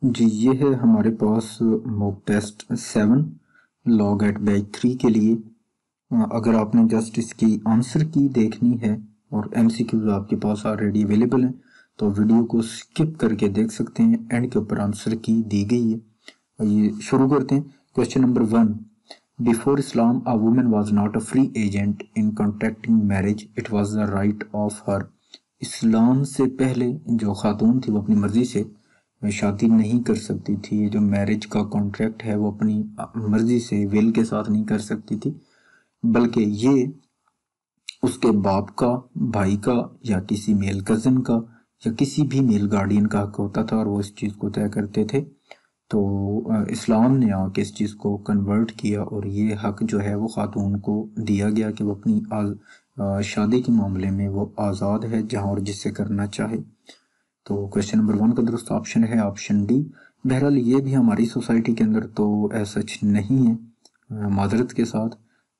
جی یہ ہے ہمارے پاس موک ٹیسٹ 7 لاگ ایٹ بیچ 3 کے لیے. اگر آپ نے جسٹ اس کی آنسر کی دیکھنی ہے اور ایم سی کیوز آپ کے پاس آلریڈی اویلیبل ہیں تو ویڈیو کو سکپ کر کے دیکھ سکتے ہیں. اینڈ کے اوپر آنسر کی دی گئی ہے. یہ شروع کرتے ہیں. Question number 1. Before Islam, a woman was not a free agent in contracting marriage. It was the right of her. اسلام سے پہلے جو خاتون تھی وہ اپنی مرضی سے شادی نہیں کر سکتی تھی. جو میرج کا کانٹریکٹ ہے وہ اپنی مرضی سے ویل کے ساتھ نہیں کر سکتی تھی، بلکہ یہ اس کے باپ کا، بھائی کا یا کسی میل کزن کا یا کسی بھی میل گارڈین کا حق ہوتا تھا اور وہ اس چیز کو طے کرتے تھے. تو اسلام نے آ کے اس چیز کو کنورٹ کیا اور یہ حق جو ہے وہ خاتون کو دیا گیا کہ وہ اپنی شادی کے معاملے میں وہ آزاد ہے جہاں اور جس سے کرنا چاہے. تو کویشچن نمبر 1 کا درست آپشن ہے آپشن ڈی. بہرحال یہ بھی ہماری سوسائٹی کے اندر تو ایسا نہیں ہے، معذرت کے ساتھ.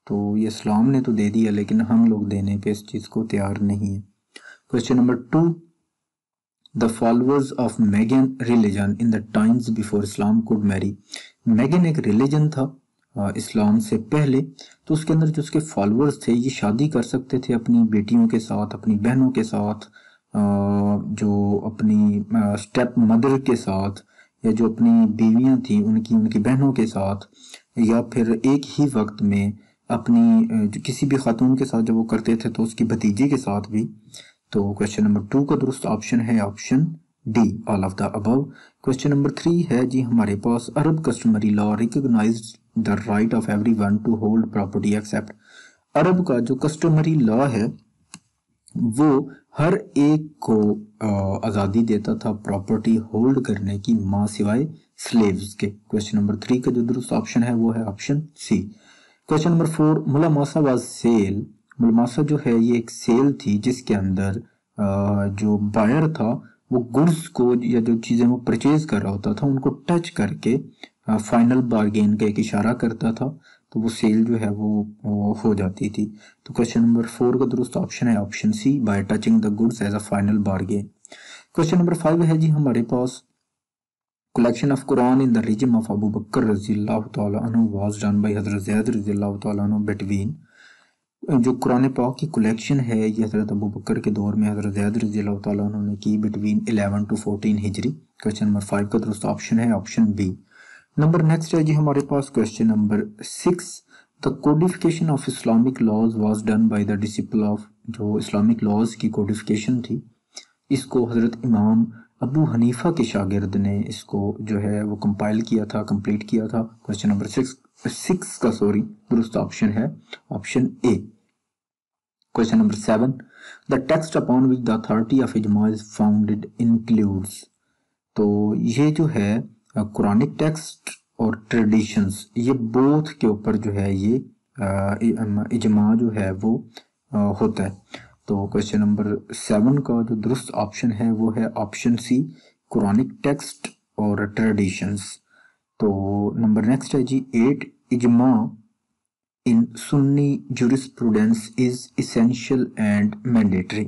تو یہ اسلام نے تو دے دیا لیکن ہم لوگ دینے پہ اس چیز کو تیار نہیں ہیں. Question number 2. The followers of Magan religion in the times before Islam could marry. میگن ایک ریلیجن تھا اسلام سے پہلے، تو اس کے اندر جو اس کے فالورز تھے یہ شادی کر سکتے تھے اپنی بیٹیوں کے ساتھ، اپنی بہنوں کے ساتھ، جو اپنی سٹیپ مدر کے ساتھ، یا جو اپنی بیویاں تھیں ان کی بہنوں کے ساتھ، یا پھر ایک ہی وقت میں اپنی جو کسی بھی خاتون کے ساتھ جب وہ کرتے تھے تو اس کی بھتیجے کے ساتھ بھی. تو کویشچن نمبر 2 کا درست آپشن ہے option D, all of the above. Question number 3 ہے جی ہمارے پاس Arab customary law recognised the right of every one to hold property except. عرب کا جو کسٹمری لا ہے وہ ہر ایک کو آزادی دیتا تھا پراپرٹی ہولڈ کرنے کی ماں سوائے سلیوز کے. کویشچن نمبر 3 کا جو درست آپشن ہے وہ ہے آپشن سی. Question number 4. ملاماسا واز سیل. ملاماسا جو ہے یہ ایک سیل تھی جس کے اندر جو بائر تھا وہ گڈز کو یا جو چیزیں وہ پرچیز کر رہا ہوتا تھا ان کو ٹچ کر کے فائنل بارگین کا ایک اشارہ کرتا تھا تو وہ سیل جو ہے وہ ہو جاتی تھی. تو کویشچن نمبر 4 کا درست آپشن ہے option C, by touching the goods as a final bargain. Question number 5 ہے جی ہمارے پاس collection of Quran in the regime of Abu Bakr رضی اللہ تعالیٰ عنہ was done by حضرت زید رضی اللہ تعالیٰ عنہ between. جو قرآن پاک کی کلیکشن ہے یہ حضرت ابو بکر کے دور میں حضرت زید رضی اللہ تعالیٰ عنہ نے کی between 11 to 14 ہجری. کویشچن نمبر 5 کا درست آپشن ہے آپشن بی. نمبر نیکسٹ ہے جی ہمارے پاس question number 6. The codification of Islamic laws was done by the disciple of. جو اسلامک لاز کی کوڈیفیکیشن تھی اس کو حضرت امام ابو حنیفہ کے شاگرد نے اس کو جو ہے وہ کمپائل کیا تھا، کمپلیٹ کیا تھا. کویشچن نمبر 6 کا درست آپشن ہے option a. Question number 7. The text upon which the authority of ijma is founded includes. تو یہ جو ہے قرآنک ٹیکسٹ اور ٹریڈیشنز یہ بوتھ کے اوپر جو ہے یہ اجماع جو ہے وہ ہوتا ہے. تو کویشچن نمبر 7 کا جو درست آپشن ہے وہ ہے آپشن سی، قرآنک ٹیکسٹ اور ٹریڈیشنز. تو نمبر نیکسٹ ہے جی 8. اجماع in Sunni jurisprudence is essential and mandatory.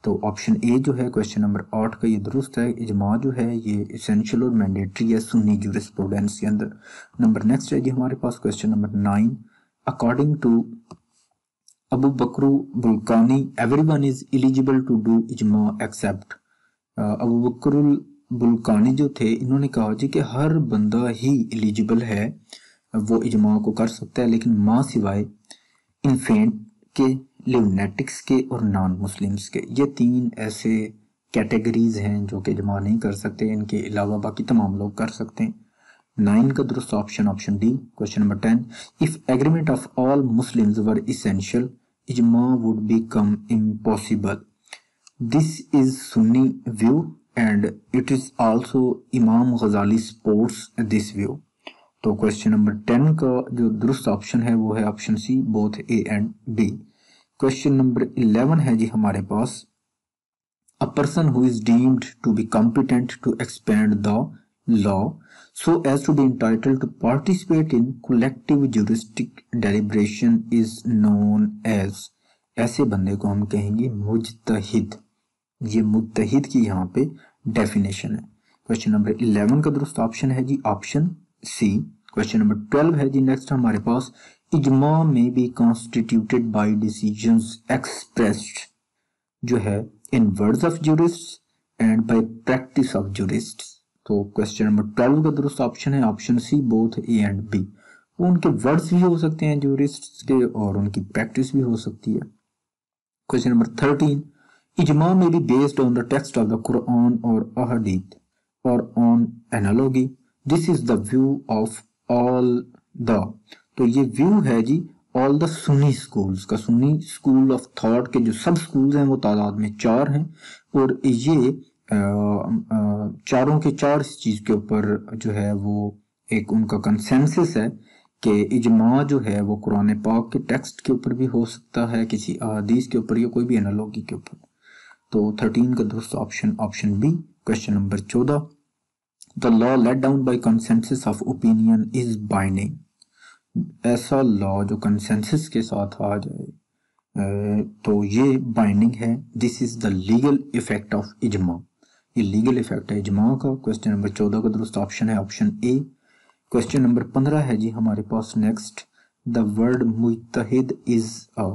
تو آپشن اے جو ہے کویشچن نمبر 8 کا یہ درست ہے. اجماع جو ہے یہ اسینشل اور مینڈیٹری ہے سنی جورسپروڈنس کے اندر. نمبر نیکسٹ ہے جی ہمارے پاس question number 9. According to Abu Bakr Baqillani every one is eligible to do اجماع ایکسیپٹ. ابو بکر بلقانی جو تھے انہوں نے کہا جی کہ ہر بندہ ہی ایلیجیبل ہے، وہ اجماع کو کر سکتا ہے لیکن ماں سوائے انفینٹ کے، لیونیٹکس کے اور نان مسلمز کے. یہ 3 ایسے کیٹیگریز ہیں جو کہ اجماع نہیں کر سکتے، ان کے علاوہ باقی تمام لوگ کر سکتے ہیں. 9 کا درست option option D. Question number 10. if agreement of all Muslims were essential اجماع would become impossible. this is Sunni view and it is also Imam Ghazali supports this view. تو کویشچن نمبر 10 کا جو درست آپشن ہے وہ ہے option C, both A and B. Question number 11 ہے جی ہمارے پاس a person who is deemed to be competent to expand the law so as to be entitled to participate in collective juristic deliberation is known as. ایسے بندے کو ہم کہیں گے مجتہد. یہ مجتہد کی یہاں پہ ڈیفینیشن ہے. क्वेश्चन नंबर 11 का दुरुस्त ऑप्शन है जी ऑप्शन सी। क्वेश्चन नंबर 12 है जी नेक्स्ट हमारे पास, इजमा में B constituted by decisions expressed जो है in words of jurists and by practice of jurists. तो क्वेश्चन नंबर 12 का दुरुस्त ऑप्शन है option C, both A and B. वो उनके वर्ड्स भी हो सकते हैं जूरिस्ट्स के और उनकी प्रैक्टिस भी हो सकती है। क्वेश्चन नंबर 13, इजमा में be based on the text of the Quran और अहदीथ और on analogy, this is the view of all the. तो ये व्यू है जी ऑल द सुन्नी स्कूल्स का। सुन्नी स्कूल ऑफ थॉट के जो सब स्कूल्स हैं वो तादाद में 4 हैं और ये चारों के चार इस चीज़ के ऊपर जो है वो एक उनका कंसेंसस है कि इजमा जो है वो कुरान पाक के टेक्स्ट के ऊपर भी हो सकता है, किसी अहादीस के ऊपर या कोई भी एनालॉजी के ऊपर। तो 13 का दुरुस्त option option B. Question number 14, the law laid down by consensus of opinion is binding. ऐसा लॉ जो कंसेंसस के साथ आ जाए तो ये बाइंडिंग है। This is the legal effect of इजमा, ये लीगल इफेक्ट है इजमा का। क्वेश्चन नंबर 14 का दुरुस्त ऑप्शन है ऑप्शन ए। क्वेश्चन नंबर 15 है जी हमारे पास नेक्स्ट, द वर्ड मुत्तहिद इज अ।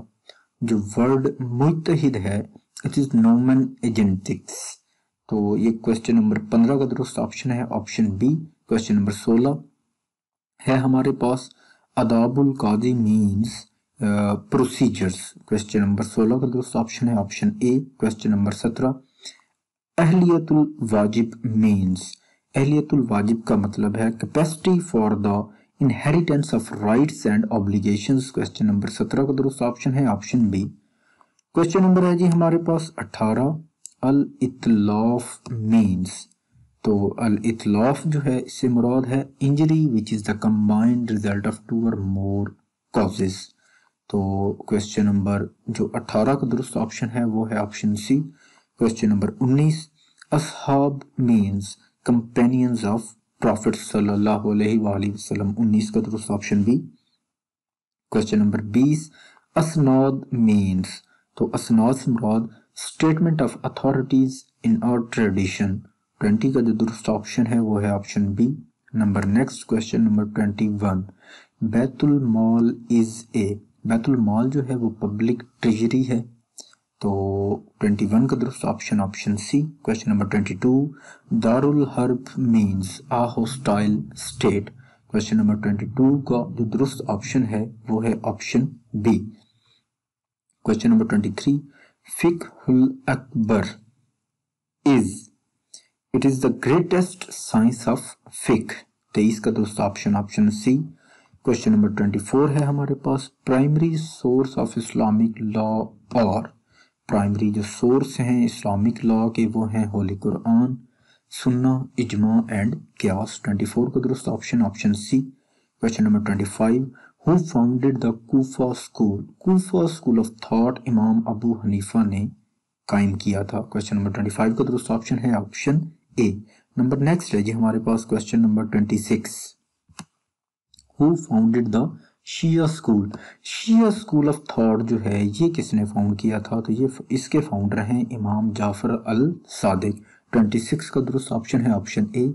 जो वर्ड मुत्तहिद है इट इज नोमन एजेंटिक्स। तो ये क्वेश्चन नंबर 15 का दुरुस्त ऑप्शन है ऑप्शन बी। क्वेश्चन नंबर 16 है हमारे पास, अदाबुल कादी मीन्स प्रोसीजर्स। क्वेश्चन नंबर 16 का दुरुस्त ऑप्शन है ऑप्शन ए। क्वेश्चन नंबर 17, अहलियतुल वाजिब मीन्स। अहलियतुल वाजिब का मतलब है capacity for the inheritance of rights and obligations. Question number 17 का दुरुस्त ऑप्शन है ऑप्शन बी। क्वेश्चन नंबर है जी हमारे पास 18, अल इतलाफ मीन्स। तो अल इतलाफ जो है इससे मुराद है injury which is the combined result of 2 or more causes. तो क्वेश्चन नंबर जो 18 का दुरुस्त ऑप्शन है वो है ऑप्शन सी। क्वेश्चन नंबर 19, असहाब मीन्स कंपेनियंस ऑफ प्रॉफिट सल्लल्लाहु अलैहि वसल्लम। 19 का दुरुस्त ऑप्शन बी। क्वेश्चन नंबर 20, असनाद मीन्स। तो असनाद से मुराद statement of authorities in our tradition. 20 का जो दुरुस्त ऑप्शन है वो है option B. Number next question number 21, बैतुल माल इज ए। बैतुल माल जो है वो पब्लिक ट्रेजरी है। तो 21 का दुरुस्त option option C. Question number 22, दारुल हर्ब means a hostile state. Question number 22 का जो दुरुस्त ऑप्शन है वो है ऑप्शन बी। क्वेश्चन नंबर 23, फिक्हुल अकबर is, it is the greatest science of फिक। 23 का दुरुस्त option option C. Question number 24 है हमारे पास, primary source of Islamic law और। प्राइमरी जो सोर्स हैं इस्लामिक लॉ के वो हैं होली कुरान, सुन्ना, इजमा एंड क्यास। 24 का दुरुस्त option option C. Question number 25, who founded the Kufa school. Kufa school of thought Imam Abu Hanifa ने कायम किया था। क्वेश्चन नंबर 25 का दुरुस्त ऑप्शन है ऑप्शन ए। नंबर नेक्स्ट है जी हमारे पास question number 26, who founded the शिया स्कूल। शिया स्कूल ऑफ थॉट जो है ये किसने फाउंड किया था, तो ये इसके फाउंडर हैं इमाम जाफर अल सादिक। 26 का दुरुस्त ऑप्शन है option A.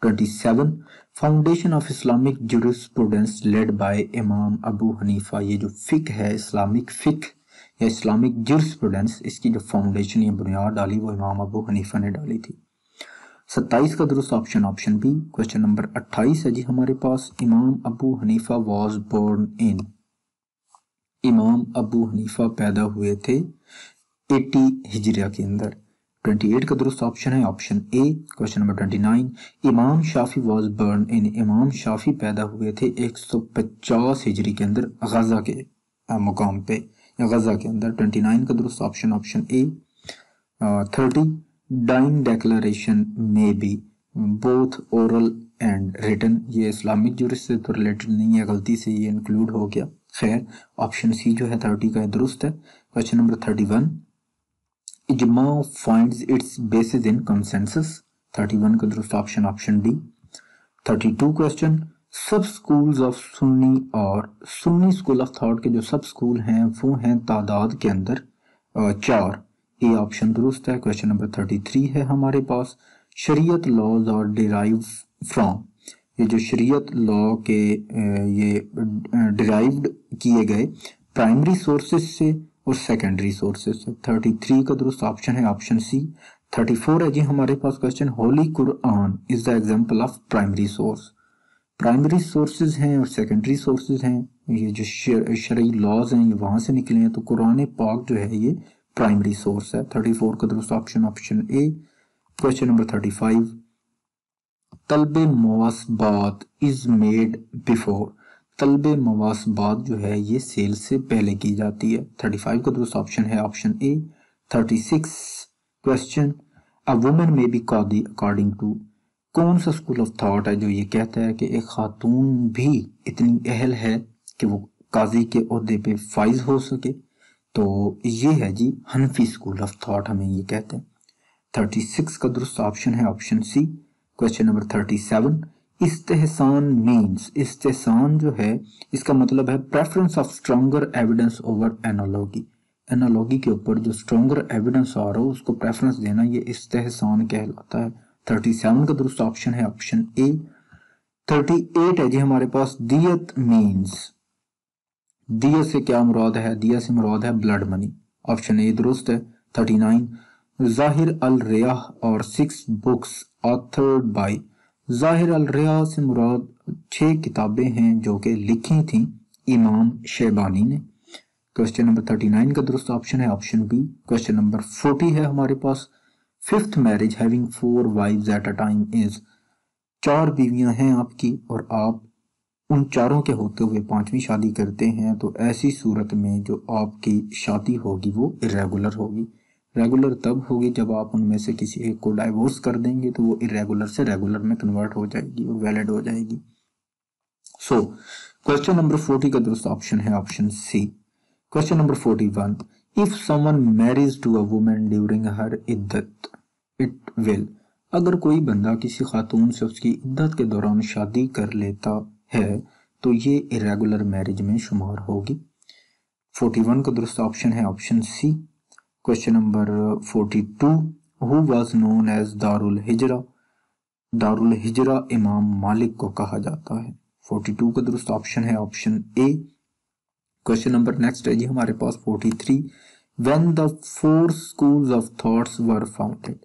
27, foundation of Islamic jurisprudence led by इमाम अबू हनीफा। ये जो फिक है इस्लामिक फिक या इस्लामिक ज्यूरिस्प्रूडेंस, इसकी जो फाउंडेशन या बुनियाद डाली वो इमाम अबू हनीफा ने डाली थी। 27 का दुरुस्त option option B. Question number 28 है जी हमारे पास, Imam Abu Hanifa was born in. Imam Abu Hanifa पैदा हुए थे 80 हिजरिया के अंदर। 28 का दुरुस्त ऑप्शन है ऑप्शन ए। क्वेश्चन नंबर 29, इमाम शाफी वाज बोर्न इन। इमाम शाफी पैदा हुए थे 150 हिजरी के अंदर गजा के मुकाम पे या गजा के अंदर। 29 का दुरुस्त option option A. 30, dying declaration में be both oral and written. ये इस्लामिक जुरिस से तो रिलेटेड नहीं है, गलती से ये इंक्लूड हो गया। खैर ऑप्शन सी जो है 30 का दुरुस्त है। क्वेश्चन नंबर 31, इजमा finds its basis in consensus. 31 का दुरुस्त ऑप्शन ऑप्शन डी। 32 क्वेश्चन, सब स्कूल्स ऑफ सुन्नी और सुन्नी स्कूल ऑफ थॉट के जो सब स्कूल हैं वो हैं तादाद के अंदर 4। ए ऑप्शन दुरुस्त है। क्वेश्चन नंबर 33 है हमारे पास, शरीयत लॉज आर डिराइव फ्रॉम, ये जो शरीयत लॉ के ये डिराइव्ड किए गए प्राइमरी सोर्सेज से और सेकेंडरी सोर्सेज से। 33 का दुरुस्त ऑप्शन है ऑप्शन सी। 34 है जी हमारे पास क्वेश्चन, होली कुरान is the example of primary source. Primary sources हैं और सेकेंडरी सोर्सेज हैं, ये जो शरई लॉज हैं ये वहाँ से निकले हैं, तो कुरान पाक जो है ये प्राइमरी सोर्स है। 34 का दुरुस्त ऑप्शन ऑप्शन ए। क्वेश्चन नंबर 35, तलब मवासबात इज मेड बिफोर, तलब मवासबात जो है ये सेल से पहले की जाती है। 35 का दुरुस्त ऑप्शन है option A. 36 question, a woman में बी कादी अकॉर्डिंग टू, कौन सा स्कूल ऑफ थॉट है जो ये कहता है कि एक खातून भी इतनी अहल है कि वो काजी के ओहदे पे फाइज हो सके, तो ये है जी हनफी स्कूल ऑफ थॉट, हमें ये कहते हैं। 36 का दुरुस्त ऑप्शन है ऑप्शन सी। क्वेश्चन नंबर 37, इस्तेहसान मीन्स, इस्तेहसान जो है इसका मतलब है preference of stronger evidence over analogy, analogy के ऊपर जो स्ट्रॉन्गर एविडेंस आ रहा हो उसको प्रेफरेंस देना, ये इस्तेहसान कहलाता है। 37 का दुरुस्त ऑप्शन है ऑप्शन ए। 38 है जी हमारे पास, दियत मीन्स, दियत से क्या मुराद है, दियत से मुराद है ब्लड मनी, ऑप्शन ए दुरुस्त है। 39, जाहिर अल रियाह और 6 बुक्स ऑथर्ड बाय, जाहिर अल रियाह से मुराद 6 किताबें हैं जो कि लिखी थी इमाम शेबानी ने। क्वेश्चन नंबर 39 का दुरुस्त ऑप्शन है ऑप्शन बी। क्वेश्चन नंबर 40 है हमारे पास, fifth marriage having 4 wives at a time is, 4 बीवियां हैं आपकी और आप उन चारों के होते हुए 5वीं शादी करते हैं, तो ऐसी सूरत में जो आपकी शादी होगी वो इरेगुलर होगी। रेगुलर तब होगी जब आप उनमें से किसी एक को डाइवोर्स कर देंगे तो वो इरेगुलर से रेगुलर में कन्वर्ट हो जाएगी और वैलिड हो जाएगी। सो क्वेश्चन नंबर 40 का दुरुस्त ऑप्शन है option C. Question number 41, if someone marriage to a woman during her इद्दत इट विल, अगर कोई बंदा किसी खातून से उसकी इद्दत के दौरान शादी कर लेता है तो ये इरेगुलर मैरिज में शुमार होगी। 41 का दुरुस्त ऑप्शन है option C. Question number 42, who was known as दारुल हिजरा, दारुल हिजरा इमाम मालिक को कहा जाता है। 42 का दुरुस्त ऑप्शन है option A. Question number next है जी हमारे पास 43, when the 4 schools of thoughts were founded,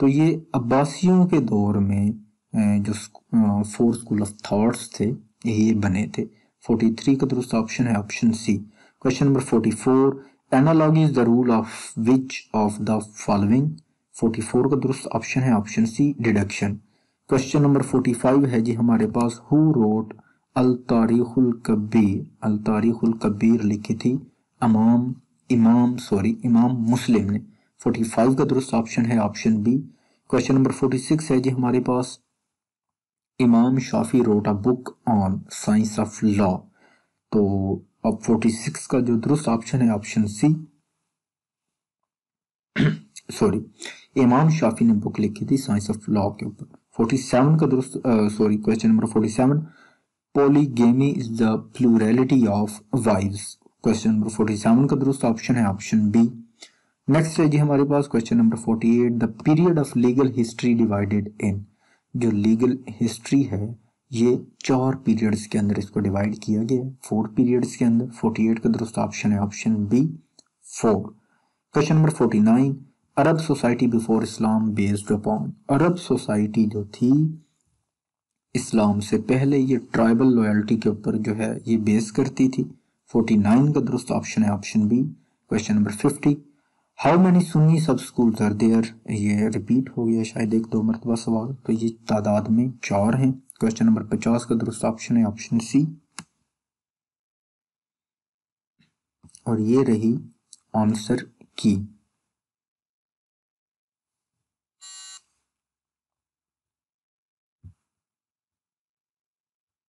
तो ये अब्बासियों के दौर में जो 4 स्कूल ऑफ थॉट्स थे ये बने थे। 43 का दुरुस्त ऑप्शन है option C. Question number 44, analogy is the rule of which of the following, 44 का दुरुस्त ऑप्शन है option C, deduction. Question number 45 है जी हमारे पास, who wrote Al Tarikhul Kabir, Al Tarikhul Kabir लिखी थी इमाम मुस्लिम ने। 45 का दुरुस्त ऑप्शन है ऑप्शन बी। क्वेश्चन नंबर 46 है जी हमारे पास, इमाम Shafi wrote a book on science of law, तो अब 46 का जो दुरुस्त ऑप्शन है ऑप्शन सी, सॉरी, इमाम शाफी ने बुक लिखी थी साइंस ऑफ लॉ के ऊपर। 47 का दुरुस्त question number 47, polygamy is the plurality of wives, question number 47 का दुरुस्त ऑप्शन है ऑप्शन बी। नेक्स्ट है जी हमारे पास question number 48, the period of legal history divided in, जो लीगल हिस्ट्री है ये 4 पीरियड्स के अंदर इसको डिवाइड किया गया है, 4 पीरियड्स के अंदर। 48 का दुरुस्त ऑप्शन है ऑप्शन बी 4। क्वेश्चन नंबर 49, अरब सोसाइटी बिफोर इस्लाम बेस्ड अपॉन, अरब सोसाइटी जो थी इस्लाम से पहले ये ट्राइबल लॉयल्टी के ऊपर जो है ये बेस करती थी। 49 का दुरुस्त ऑप्शन है option B. Question number 50, how many Sunni sub schools are there, ये रिपीट हो गया शायद 1-2 मरतबा सवाल, तो ये तादाद में 4 हैं। क्वेश्चन नंबर 50 का दुरुस्त ऑप्शन है ऑप्शन सी। और ये रही आंसर की।